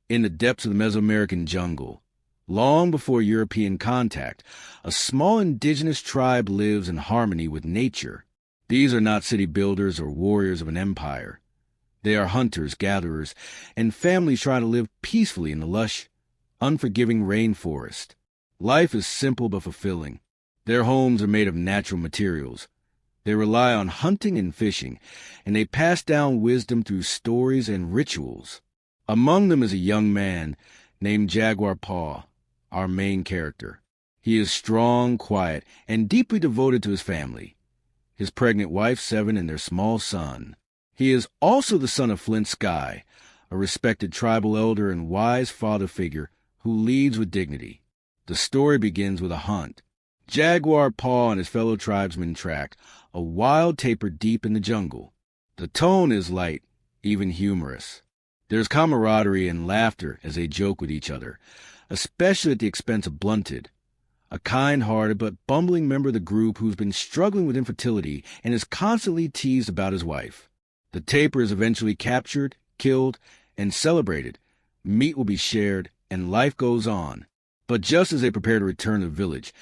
In the depths of the Mesoamerican jungle, long before European contact, a small indigenous tribe lives in harmony with nature. These are not city builders or warriors of an empire. They are hunters, gatherers, and families trying to live peacefully in the lush, unforgiving rainforest. Life is simple but fulfilling. Their homes are made of natural materials. They rely on hunting and fishing, and they pass down wisdom through stories and rituals. Among them is a young man named Jaguar Paw, our main character. He is strong, quiet, and deeply devoted to his family, his pregnant wife, Seven, and their small son. He is also the son of Flint Sky, a respected tribal elder and wise father figure who leads with dignity. The story begins with a hunt. Jaguar Paw and his fellow tribesmen track a wild tapir deep in the jungle. The tone is light, even humorous. There's camaraderie and laughter as they joke with each other, especially at the expense of Blunted, a kind-hearted but bumbling member of the group who's been struggling with infertility and is constantly teased about his wife. The tapir is eventually captured, killed, and celebrated. Meat will be shared, and life goes on. But just as they prepare to return to the village,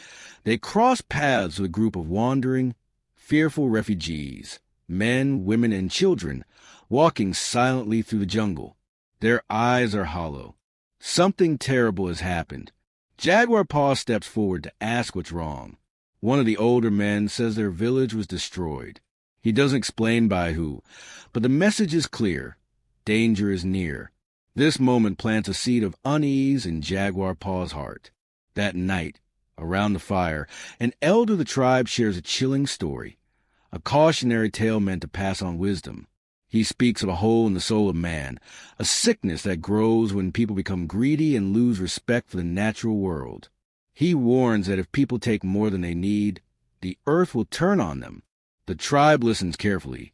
they cross paths with a group of wandering, fearful refugees, men, women, and children, walking silently through the jungle. Their eyes are hollow. Something terrible has happened. Jaguar Paw steps forward to ask what's wrong. One of the older men says their village was destroyed. He doesn't explain by who, but the message is clear. Danger is near. This moment plants a seed of unease in Jaguar Paw's heart. That night, around the fire, an elder of the tribe shares a chilling story, a cautionary tale meant to pass on wisdom. He speaks of a hole in the soul of man, a sickness that grows when people become greedy and lose respect for the natural world. He warns that if people take more than they need, the earth will turn on them. The tribe listens carefully,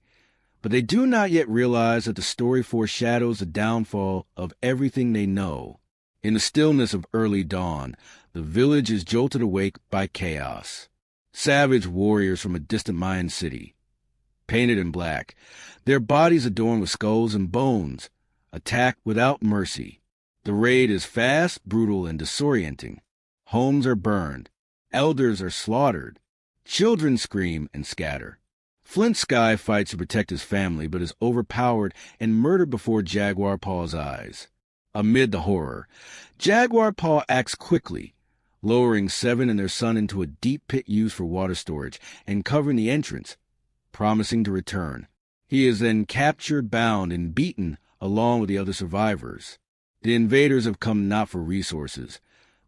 but they do not yet realize that the story foreshadows the downfall of everything they know. In the stillness of early dawn, the village is jolted awake by chaos. Savage warriors from a distant Mayan city, painted in black, their bodies adorned with skulls and bones, attack without mercy. The raid is fast, brutal, and disorienting. Homes are burned. Elders are slaughtered. Children scream and scatter. Flint Sky fights to protect his family, but is overpowered and murdered before Jaguar Paw's eyes. Amid the horror, Jaguar Paw acts quickly, lowering Seven and their son into a deep pit used for water storage and covering the entrance, promising to return. He is then captured, bound, and beaten along with the other survivors. The invaders have come not for resources,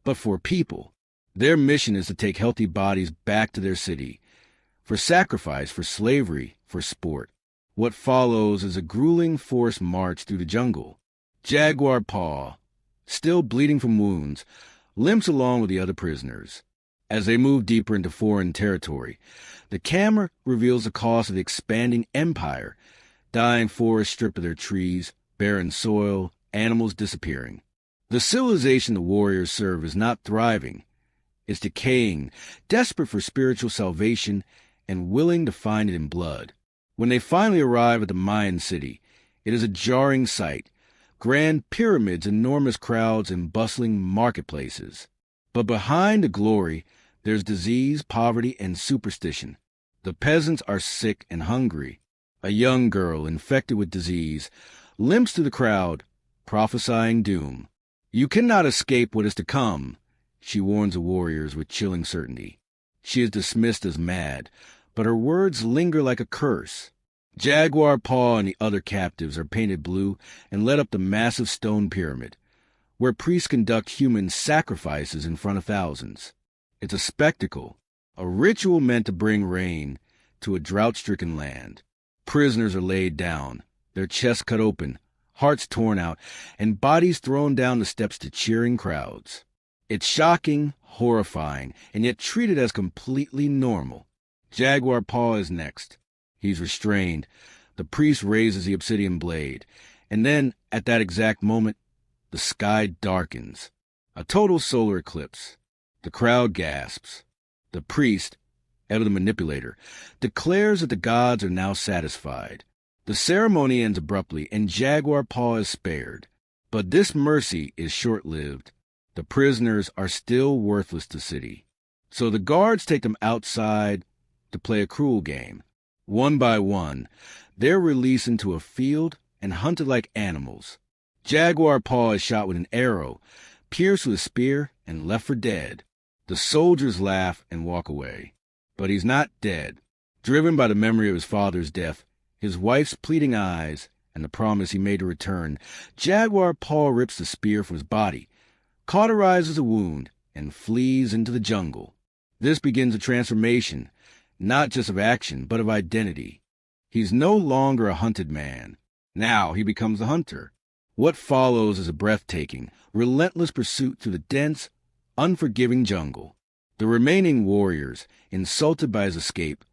but for people. Their mission is to take healthy bodies back to their city, for sacrifice, for slavery, for sport. What follows is a grueling forced march through the jungle. Jaguar Paw, still bleeding from wounds, limps along with the other prisoners. As they move deeper into foreign territory, the camera reveals the cost of the expanding empire, dying forests stripped of their trees, barren soil, animals disappearing. The civilization the warriors serve is not thriving. It's decaying, desperate for spiritual salvation, and willing to find it in blood. When they finally arrive at the Mayan city, it is a jarring sight. Grand pyramids, enormous crowds, and bustling marketplaces. But behind the glory, there's disease, poverty, and superstition. The peasants are sick and hungry. A young girl, infected with disease, limps through the crowd, prophesying doom. You cannot escape what is to come, she warns the warriors with chilling certainty. She is dismissed as mad, but her words linger like a curse. Jaguar Paw and the other captives are painted blue and led up the massive stone pyramid, where priests conduct human sacrifices in front of thousands. It's a spectacle, a ritual meant to bring rain to a drought-stricken land. Prisoners are laid down, their chests cut open, hearts torn out, and bodies thrown down the steps to cheering crowds. It's shocking, horrifying, and yet treated as completely normal. Jaguar Paw is next. He's restrained. The priest raises the obsidian blade, and then, at that exact moment, the sky darkens. A total solar eclipse. The crowd gasps. The priest, ever the manipulator, declares that the gods are now satisfied. The ceremony ends abruptly, and Jaguar Paw is spared. But this mercy is short-lived. The prisoners are still worthless to the city. So the guards take them outside to play a cruel game. One by one, they're released into a field and hunted like animals. Jaguar Paw is shot with an arrow, pierced with a spear, and left for dead. The soldiers laugh and walk away. But he's not dead. Driven by the memory of his father's death, his wife's pleading eyes, and the promise he made to return, Jaguar Paw rips the spear from his body, cauterizes the wound, and flees into the jungle. This begins a transformation, not just of action, but of identity. He's no longer a hunted man. Now he becomes the hunter. What follows is a breathtaking, relentless pursuit through the dense, unforgiving jungle. The remaining warriors, insulted by his escape,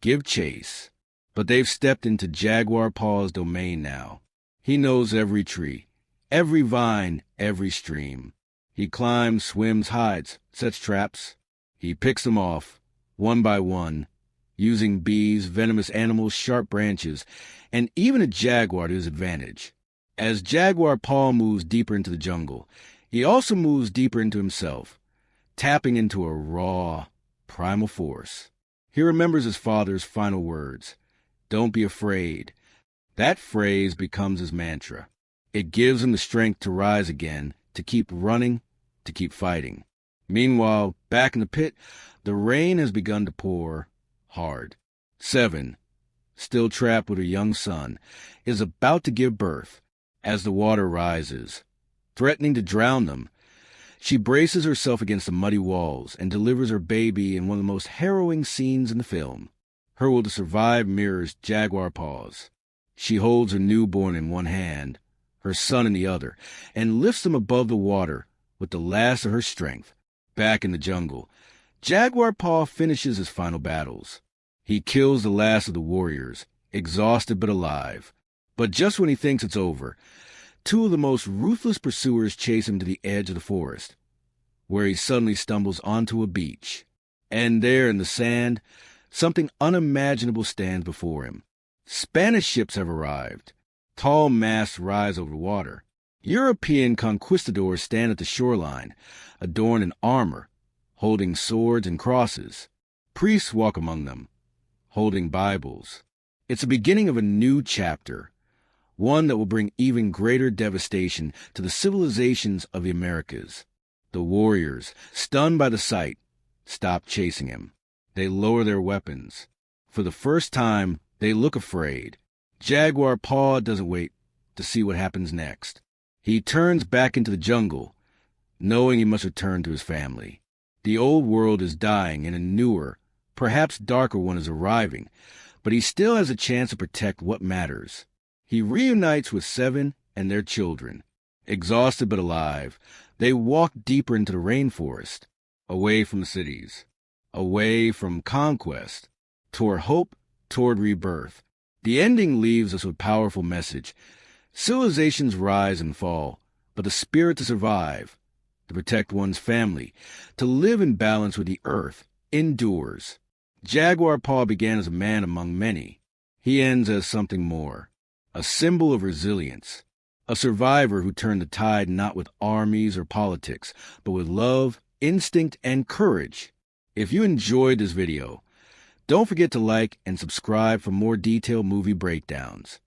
give chase. But they've stepped into Jaguar Paw's domain now. He knows every tree, every vine, every stream. He climbs, swims, hides, sets traps. He picks them off, one by one, using bees, venomous animals, sharp branches, and even a jaguar to his advantage. As Jaguar Paw moves deeper into the jungle, he also moves deeper into himself, tapping into a raw, primal force. He remembers his father's final words, "Don't be afraid." That phrase becomes his mantra. It gives him the strength to rise again, to keep running, to keep fighting. Meanwhile, back in the pit, the rain has begun to pour hard. 7, still trapped with her young son, is about to give birth. As the water rises, threatening to drown them, she braces herself against the muddy walls and delivers her baby in one of the most harrowing scenes in the film. Her will to survive mirrors Jaguar Paw's. She holds her newborn in one hand, her son in the other, and lifts them above the water with the last of her strength. Back in the jungle, Jaguar Paw finishes his final battles. He kills the last of the warriors, exhausted but alive. But just when he thinks it's over, 2 of the most ruthless pursuers chase him to the edge of the forest, where he suddenly stumbles onto a beach. And there in the sand, something unimaginable stands before him. Spanish ships have arrived. Tall masts rise over the water. European conquistadors stand at the shoreline, adorned in armor, holding swords and crosses. Priests walk among them, holding Bibles. It's the beginning of a new chapter, one that will bring even greater devastation to the civilizations of the Americas. The warriors, stunned by the sight, stop chasing him. They lower their weapons. For the first time, they look afraid. Jaguar Paw doesn't wait to see what happens next. He turns back into the jungle, knowing he must return to his family. The old world is dying and a newer, perhaps darker one is arriving, but he still has a chance to protect what matters. He reunites with 7 and their children. Exhausted but alive, they walk deeper into the rainforest, away from the cities, away from conquest, toward hope, toward rebirth. The ending leaves us with a powerful message. Civilizations rise and fall, but the spirit to survive, to protect one's family, to live in balance with the earth, endures. Jaguar Paw began as a man among many. He ends as something more, a symbol of resilience, a survivor who turned the tide not with armies or politics, but with love, instinct, and courage. If you enjoyed this video, don't forget to like and subscribe for more detailed movie breakdowns.